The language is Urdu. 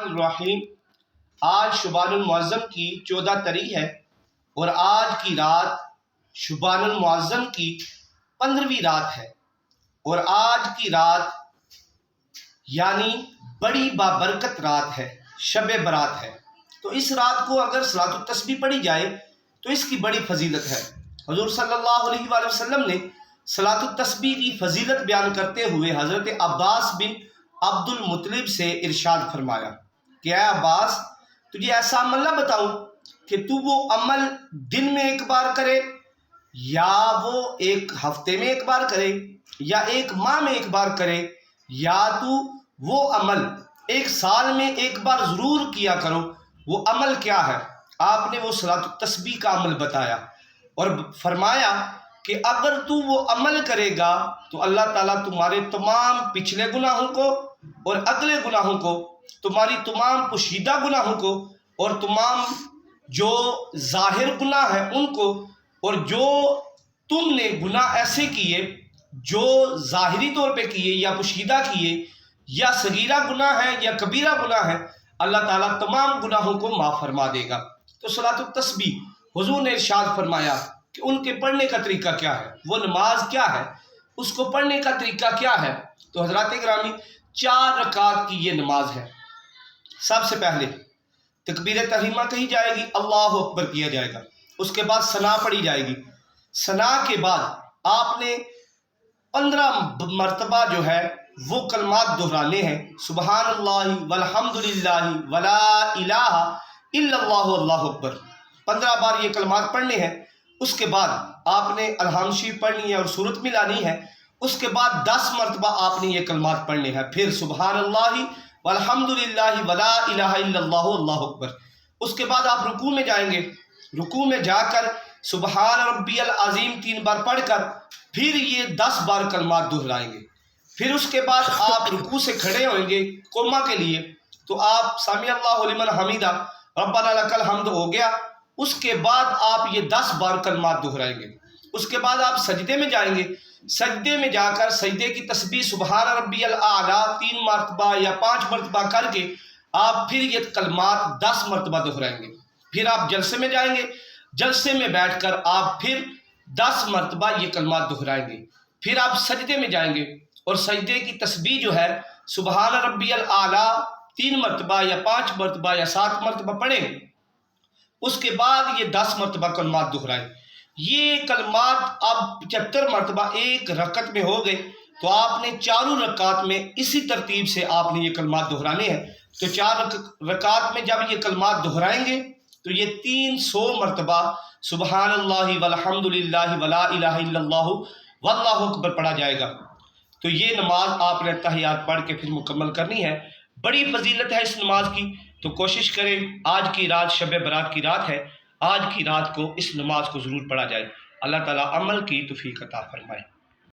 الرحیم آج شعبان المعظم کی 14 تاریخ ہے اور آج کی رات شعبان المعظم کی 15ویں رات ہے اور آج کی رات یعنی بڑی بابرکت رات ہے، شب برات ہے۔ تو اس رات کو اگر صلاۃ التسبیح پڑھی جائے تو اس کی بڑی فضیلت ہے۔ حضور صلی اللہ علیہ وآلہ وسلم نے صلاۃ التسبیح کی فضیلت بیان کرتے ہوئے حضرت عباس بن عبد المطلب سے ارشاد فرمایا کہ اے عباس، تجھے ایسا عمل نہ بتاؤں کہ تو وہ عمل دن میں ایک بار کرے یا وہ ایک ہفتے میں ایک بار کرے یا ایک ماہ میں ایک بار کرے یا تو وہ عمل ایک سال میں ایک بار ضرور کیا کرو۔ وہ عمل کیا ہے؟ آپ نے وہ صلاۃ التسبیح کا عمل بتایا اور فرمایا کہ اگر تو وہ عمل کرے گا تو اللہ تعالیٰ تمہارے تمام پچھلے گناہوں کو اور اگلے گناہوں کو، تمہاری تمام پوشیدہ گناہوں کو اور تمام جو ظاہر گناہ ہیں ان کو، اور جو تم نے گناہ ایسے کیے جو ظاہری طور پہ کیے یا پوشیدہ کیے یا صغیرہ گناہ ہے یا کبیرہ گناہ ہے، اللہ تعالیٰ تمام گناہوں کو معاف فرما دے گا۔ تو صلاۃ التسبیح حضور نے ارشاد فرمایا کہ ان کے پڑھنے کا طریقہ کیا ہے، وہ نماز کیا ہے، اس کو پڑھنے کا طریقہ کیا ہے۔ تو حضرات گرامی، 4 رکعت کی یہ نماز ہے۔ سب سے پہلے تکبیر تحریمہ کہی جائے گی، اللہ اکبر کیا جائے گا، اس کے بعد ثنا پڑھی جائے گی۔ ثنا کے بعد آپ نے 15 مرتبہ جو ہے وہ کلمات دہرانے ہیں، سبحان اللہ والحمد للہ ولا الہ الا اللہ اللہ اکبر، 15 بار یہ کلمات پڑھنے ہیں۔ اس کے بعد آپ نے الحمد شریف پڑھنی ہے اور سورت ملانی ہے۔ اس کے بعد 10 مرتبہ آپ نے یہ کلمات پڑھنے ہیں، پھر سبحان اللہ والحمد للہ ولا الہ الا اللہ اللہ اکبر۔ اس کے بعد آپ رکوع میں جائیں گے، رکوع میں جا کر سبحان ربی العظیم 3 بار پڑھ کر پھر یہ 10 بار کلمات دہرائیں گے۔ پھر اس کے بعد آپ رکوع سے کھڑے ہوئیں گے قوما کے لیے، تو آپ سمیع اللہ لمن حمیدہ ربنا لک الحمد ہو گیا۔ اس کے بعد آپ یہ 10 بار کلمات دہرائیں گے۔ اس کے بعد آپ سجدے میں جائیں گے، سجدے میں جا کر سجدے کی تسبیح سبحان ربی الاعلیٰ 3 مرتبہ یا 5 مرتبہ کر کے آپ پھر یہ کلمات 10 مرتبہ دہرائیں گے۔ پھر آپ جلسے میں جائیں گے، جلسے میں بیٹھ کر آپ پھر 10 مرتبہ یہ کلمات دہرائیں گے۔ پھر آپ سجدے میں جائیں گے اور سجدے کی تسبیح جو ہے سبحان ربی الاعلیٰ 3 مرتبہ یا 5 مرتبہ یا 7 مرتبہ پڑھیں۔ اس کے بعد یہ 10 مرتبہ کلمات دہرائیں۔ یہ کلمات اب 75 مرتبہ ایک رکعت میں ہو گئے، تو آپ نے 4 رکعت میں اسی ترتیب سے آپ نے یہ کلمات دہرانے ہیں۔ تو 4 رکعت میں جب یہ کلمات دہرائیں گے تو یہ 300 مرتبہ سبحان اللہ والحمد للہ ولا الہ الا اللہ واللہ اکبر پڑھا جائے گا۔ تو یہ نماز آپ نے تحیات پڑھ کے پھر مکمل کرنی ہے۔ بڑی فضیلت ہے اس نماز کی، تو کوشش کریں آج کی رات شب برات کی رات ہے، آج کی رات کو اس نماز کو ضرور پڑھا جائے۔ اللہ تعالیٰ عمل کی توفیق عطا فرمائے۔